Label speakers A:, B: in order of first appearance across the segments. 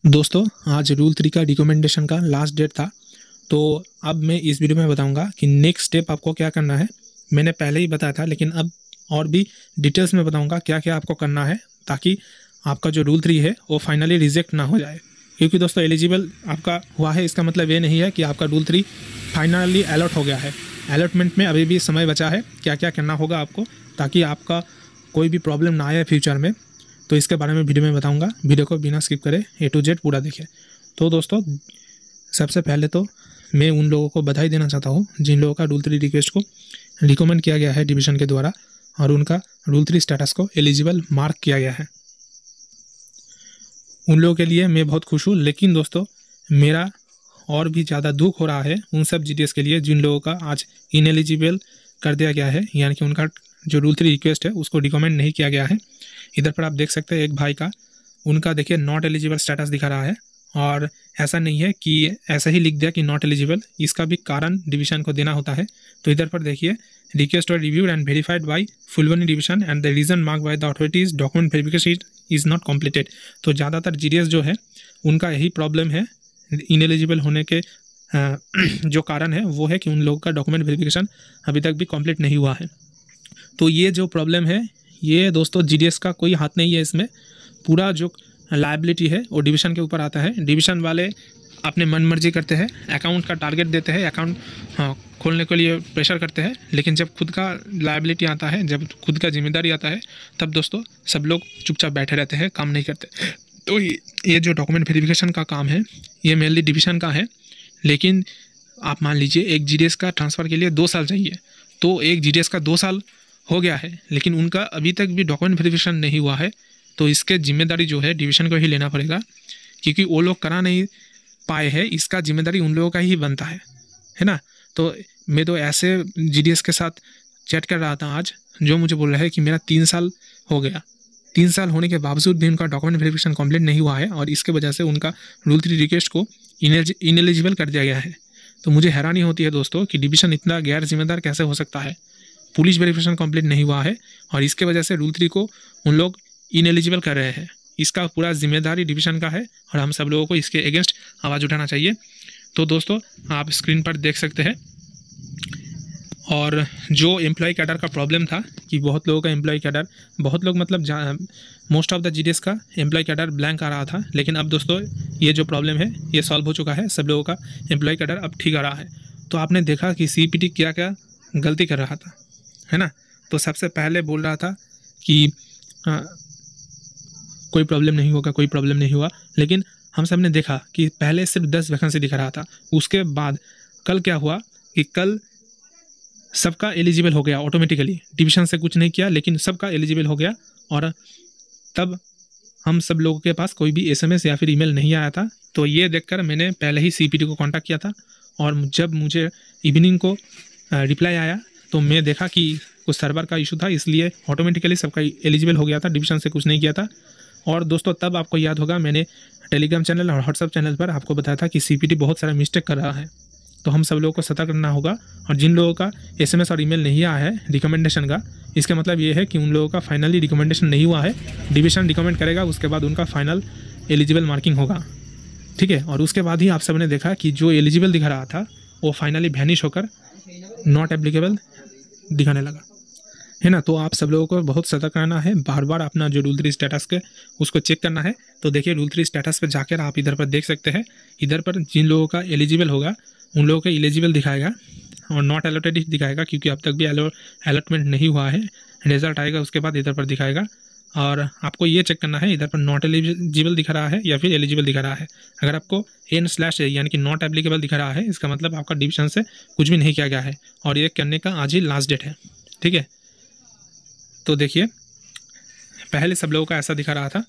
A: दोस्तों आज रूल 3 का रिकमेंडेशन का लास्ट डेट था। तो अब मैं इस वीडियो में बताऊंगा कि नेक्स्ट स्टेप आपको क्या करना है। मैंने पहले ही बताया था लेकिन अब और भी डिटेल्स में बताऊंगा क्या क्या आपको करना है ताकि आपका जो रूल 3 है वो फाइनली रिजेक्ट ना हो जाए। क्योंकि दोस्तों एलिजिबल आपका हुआ है इसका मतलब ये नहीं है कि आपका रूल 3 फाइनली अलॉट हो गया है। अलॉटमेंट में अभी भी समय बचा है, क्या क्या करना होगा आपको ताकि आपका कोई भी प्रॉब्लम ना आए फ्यूचर में। तो इसके बारे में वीडियो में बताऊंगा, वीडियो को बिना स्किप करे A to Z पूरा देखें। तो दोस्तों सबसे पहले तो मैं उन लोगों को बधाई देना चाहता हूँ जिन लोगों का रूल 3 रिक्वेस्ट को रिकमेंड किया गया है डिवीज़न के द्वारा और उनका रूल 3 स्टेटस को एलिजिबल मार्क किया गया है। उन लोगों के लिए मैं बहुत खुश हूँ। लेकिन दोस्तों मेरा और भी ज़्यादा दुख हो रहा है उन सब GTS के लिए जिन लोगों का आज इनएलिजिबल कर दिया गया है, यानी कि उनका जो रूल 3 रिक्वेस्ट है उसको रिकमेंड नहीं किया गया है। इधर पर आप देख सकते हैं एक भाई का, उनका देखिए नॉट एलिजिबल स्टेटस दिखा रहा है और ऐसा नहीं है कि ऐसा ही लिख दिया कि नॉट एलिजिबल, इसका भी कारण डिवीज़न को देना होता है। तो इधर पर देखिए रिक्वेस्ट और reviewed and verified by Phulbani division and the reason mark by the authorities document verification is not completed. तो ज़्यादातर GTS जो है उनका यही प्रॉब्लम है, इनएलिजिबल होने के जो कारण है वो है कि उन लोगों का डॉक्यूमेंट वेरिफिकेशन अभी तक भी कंप्लीट नहीं हुआ है। तो ये जो प्रॉब्लम है ये दोस्तों GTS का कोई हाथ नहीं है इसमें। पूरा जो लायबिलिटी है वो डिवीज़न के ऊपर आता है। डिवीज़न वाले अपने मन मर्जी करते हैं, अकाउंट का टारगेट देते हैं, अकाउंट खोलने के लिए प्रेशर करते हैं, लेकिन जब खुद का लायबिलिटी आता है, जब खुद का जिम्मेदारी आता है, तब दोस्तों सब लोग चुपचाप बैठे रहते हैं, काम नहीं करते। तो ये जो डॉक्यूमेंट वेरिफिकेशन का काम है ये मेनली डिवीज़न का है। लेकिन आप मान लीजिए एक GTS का ट्रांसफ़र के लिए 2 साल चाहिए, तो एक GTS का 2 साल हो गया है लेकिन उनका अभी तक भी डॉक्यूमेंट वेरिफिकेशन नहीं हुआ है। तो इसके जिम्मेदारी जो है डिवीज़न को ही लेना पड़ेगा, क्योंकि वो लोग करा नहीं पाए हैं, इसका जिम्मेदारी उन लोगों का ही बनता है ना। तो मैं तो ऐसे GTS के साथ चैट कर रहा था आज, जो मुझे बोल रहा है कि मेरा 3 साल हो गया, 3 साल होने के बावजूद भी उनका डॉक्यूमेंट वेरिफिकेशन कंप्लीट नहीं हुआ है और इसके वजह से उनका रूल 3 रिक्वेस्ट को इनएलिजिबल कर दिया गया है। तो मुझे हैरानी होती है दोस्तों कि डिवीज़न इतना गैर जिम्मेदार कैसे हो सकता है। पुलिस वेरिफिकेशन कंप्लीट नहीं हुआ है और इसके वजह से रूल 3 को उन लोग इनएलिजिबल कर रहे हैं। इसका पूरा जिम्मेदारी डिवीज़न का है और हम सब लोगों को इसके अगेंस्ट आवाज़ उठाना चाहिए। तो दोस्तों आप स्क्रीन पर देख सकते हैं, और जो एम्प्लॉय कैडर का प्रॉब्लम था कि बहुत लोगों का एम्प्लॉय कैडर, बहुत लोग मतलब मोस्ट ऑफ द GTS का एम्प्लॉय कैडर ब्लैंक आ रहा था, लेकिन अब दोस्तों ये जो प्रॉब्लम है ये सॉल्व हो चुका है, सब लोगों का एम्प्लॉय कैडर अब ठीक आ रहा है। तो आपने देखा कि CPT क्या क्या गलती कर रहा था, है ना। तो सबसे पहले बोल रहा था कि कोई प्रॉब्लम नहीं होगा, कोई प्रॉब्लम नहीं हुआ, लेकिन हम सब ने देखा कि पहले सिर्फ 10 वैकेंसी दिखा रहा था। उसके बाद कल क्या हुआ कि कल सबका एलिजिबल हो गया ऑटोमेटिकली, डिवीज़न से कुछ नहीं किया लेकिन सबका एलिजिबल हो गया। और तब हम सब लोगों के पास कोई भी SMS या फिर ईमेल नहीं आया था। तो ये देखकर मैंने पहले ही CPT को कांटेक्ट किया था और जब मुझे इवनिंग को रिप्लाई आया तो मैं देखा कि कुछ सर्वर का इशू था, इसलिए ऑटोमेटिकली सबका एलिजिबल हो गया था, डिवीज़न से कुछ नहीं किया था। और दोस्तों तब आपको याद होगा मैंने टेलीग्राम चैनल और व्हाट्सअप चैनल पर आपको बताया था कि CPT बहुत सारा मिस्टेक कर रहा है। तो हम सब लोगों को सतर्क रहना होगा। और जिन लोगों का SMS और ईमेल नहीं आया है रिकमेंडेशन का, इसका मतलब ये है कि उन लोगों का फाइनली रिकमेंडेशन नहीं हुआ है। डिवीज़न रिकमेंड करेगा, उसके बाद उनका फाइनल एलिजिबल मार्किंग होगा, ठीक है। और उसके बाद ही आप सब ने देखा कि जो एलिजिबल दिखा रहा था वो फाइनली वैनिश होकर नॉट एप्लीकेबल दिखाने लगा, है ना। तो आप सब लोगों को बहुत सतर्क रहना है, बार बार अपना जो रूल 3 स्टेटस के उसको चेक करना है। तो देखिए रूल 3 स्टेटस पे जाकर आप इधर पर देख सकते हैं, इधर पर जिन लोगों का एलिजिबल होगा उन लोगों को एलिजिबल दिखाएगा और नॉट अलॉटेड दिखाएगा, क्योंकि अब तक भी अलॉटमेंट नहीं हुआ है। रिजल्ट आएगा उसके बाद इधर पर दिखाएगा और आपको ये चेक करना है इधर पर नॉट एलिजिबल दिखा रहा है या फिर एलिजिबल दिखा रहा है। अगर आपको N/ यानी कि नॉट एप्लीकेबल दिखा रहा है, इसका मतलब आपका डिवीज़न से कुछ भी नहीं किया गया है और ये करने का आज ही लास्ट डेट है, ठीक है। तो देखिए पहले सब लोगों का ऐसा दिखा रहा था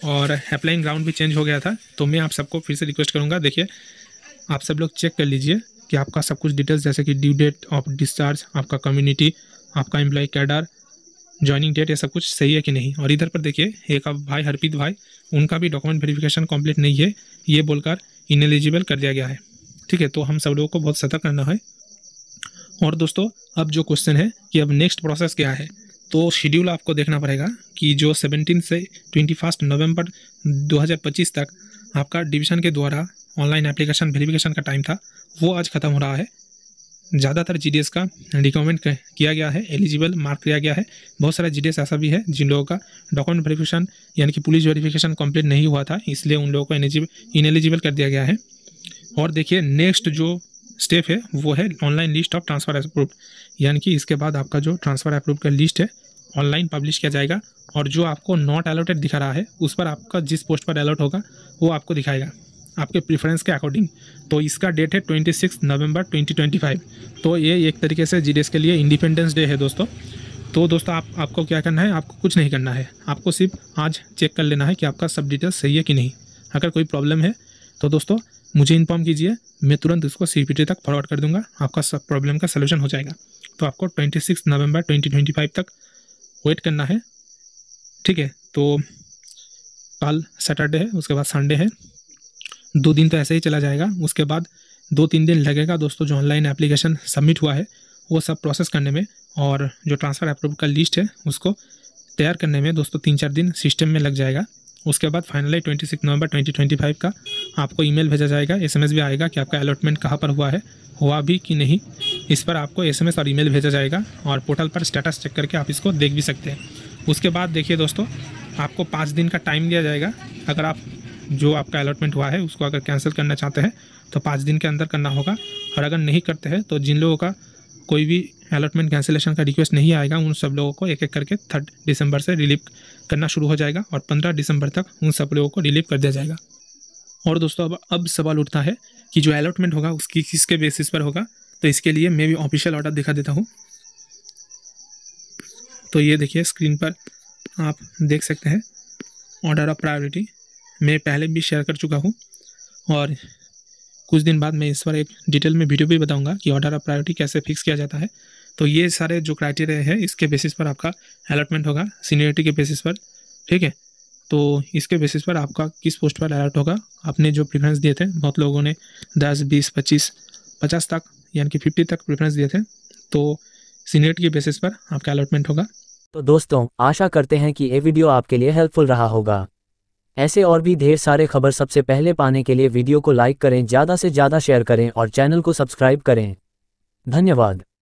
A: और अप्लाइंग ग्राउंड भी चेंज हो गया था। तो मैं आप सबको फिर से रिक्वेस्ट करूंगा, देखिए आप सब लोग चेक कर लीजिए कि आपका सब कुछ डिटेल्स जैसे कि ड्यू डेट ऑफ डिस्चार्ज, आपका कम्युनिटी, आपका एम्प्लॉय कैडर, जॉइनिंग डेट, ये सब कुछ सही है कि नहीं। और इधर पर देखिए एक आप भाई हरप्रीत भाई, उनका भी डॉक्यूमेंट वेरिफिकेशन कंप्लीट नहीं है, ये बोलकर इनएलिजिबल कर दिया गया है, ठीक है। तो हम सब लोगों को बहुत सतर्क रहना है। और दोस्तों अब जो क्वेश्चन है कि अब नेक्स्ट प्रोसेस क्या है, तो शेड्यूल आपको देखना पड़ेगा कि जो 17 से 21 नवंबर 2025 तक आपका डिवीज़न के द्वारा ऑनलाइन एप्लीकेशन वेरिफिकेशन का टाइम था वो आज ख़त्म हो रहा है। ज़्यादातर जीडीएस का रिकमेंड किया गया है, एलिजिबल मार्क किया गया है। बहुत सारा जीडीएस ऐसा भी है जिन लोगों का डॉक्यूमेंट वेरिफिकेशन यानी कि पुलिस वेरिफिकेशन कंप्लीट नहीं हुआ था, इसलिए उन लोगों को इनएलिजिबल कर दिया गया है। और देखिए नेक्स्ट जो स्टेप है वो है online list of transfer approved, यानी कि इसके बाद आपका जो ट्रांसफ़र अप्रूव्ड का लिस्ट है ऑनलाइन पब्लिश किया जाएगा और जो आपको नॉट अलॉटेड दिखा रहा है उस पर आपका जिस पोस्ट पर अलॉट होगा वो आपको दिखाएगा आपके प्रेफरेंस के अकॉर्डिंग। तो इसका डेट है 26 नवंबर 2025। तो ये एक तरीके से जीडीएस के लिए इंडिपेंडेंस डे है दोस्तों। तो दोस्तों आपको क्या करना है, आपको कुछ नहीं करना है, आपको सिर्फ आज चेक कर लेना है कि आपका सब डिटेल्स सही है कि नहीं। अगर कोई प्रॉब्लम है तो दोस्तों मुझे इन्फॉर्म कीजिए, मैं तुरंत उसको सीपीटी तक फॉरवर्ड कर दूंगा, आपका सब प्रॉब्लम का सलूशन हो जाएगा। तो आपको 26 नवंबर 2025 तक वेट करना है, ठीक है। तो कल सैटरडे है, उसके बाद संडे है, 2 दिन तो ऐसे ही चला जाएगा। उसके बाद 2-3 दिन लगेगा दोस्तों जो ऑनलाइन एप्लीकेशन सबमिट हुआ है वो सब प्रोसेस करने में, और जो ट्रांसफ़र अप्रूव का लिस्ट है उसको तैयार करने में दोस्तों 3-4 दिन सिस्टम में लग जाएगा। उसके बाद फाइनली 26 नवंबर 2025 का आपको ईमेल भेजा जाएगा, एसएमएस भी आएगा कि आपका अलॉटमेंट कहाँ पर हुआ है, हुआ भी कि नहीं। इस पर आपको एसएमएस और ईमेल भेजा जाएगा और पोर्टल पर स्टेटस चेक करके आप इसको देख भी सकते हैं। उसके बाद देखिए दोस्तों आपको 5 दिन का टाइम दिया जाएगा। अगर आप जो आपका अलॉटमेंट हुआ है उसको अगर कैंसिल करना चाहते हैं तो 5 दिन के अंदर करना होगा, और अगर नहीं करते हैं तो जिन लोगों का कोई भी अलॉटमेंट कैंसिलेशन का रिक्वेस्ट नहीं आएगा उन सब लोगों को एक एक करके 3 दिसंबर से रिलीव करना शुरू हो जाएगा और 15 दिसंबर तक उन सब लोगों को रिलीव कर दिया जाएगा। और दोस्तों अब सवाल उठता है कि जो अलॉटमेंट होगा उसकी किसके बेसिस पर होगा, तो इसके लिए मैं भी ऑफिशियल ऑर्डर दिखा देता हूँ। तो ये देखिए स्क्रीन पर आप देख सकते हैं ऑर्डर ऑफ प्रायोरिटी, मैं पहले भी शेयर कर चुका हूँ और कुछ दिन बाद मैं इस पर एक डिटेल में वीडियो भी बताऊंगा कि ऑर्डर ऑफ प्रायोरिटी कैसे फिक्स किया जाता है। तो ये सारे जो क्राइटेरिया है इसके बेसिस पर आपका अलॉटमेंट होगा, सीनियरिटी के बेसिस पर, ठीक है। तो इसके बेसिस पर आपका किस पोस्ट पर अलॉट होगा। आपने जो प्रेफरेंस दिए थे, बहुत लोगों ने 10, 20, 25, 50 तक यानी कि 50 तक प्रेफरेंस दिए थे, तो सीनियरिटी के बेसिस पर आपका अलॉटमेंट होगा।
B: तो दोस्तों आशा करते हैं कि ये वीडियो आपके लिए हेल्पफुल रहा होगा। ऐसे और भी ढेर सारे खबर सबसे पहले पाने के लिए वीडियो को लाइक करें, ज़्यादा से ज़्यादा शेयर करें और चैनल को सब्सक्राइब करें। धन्यवाद।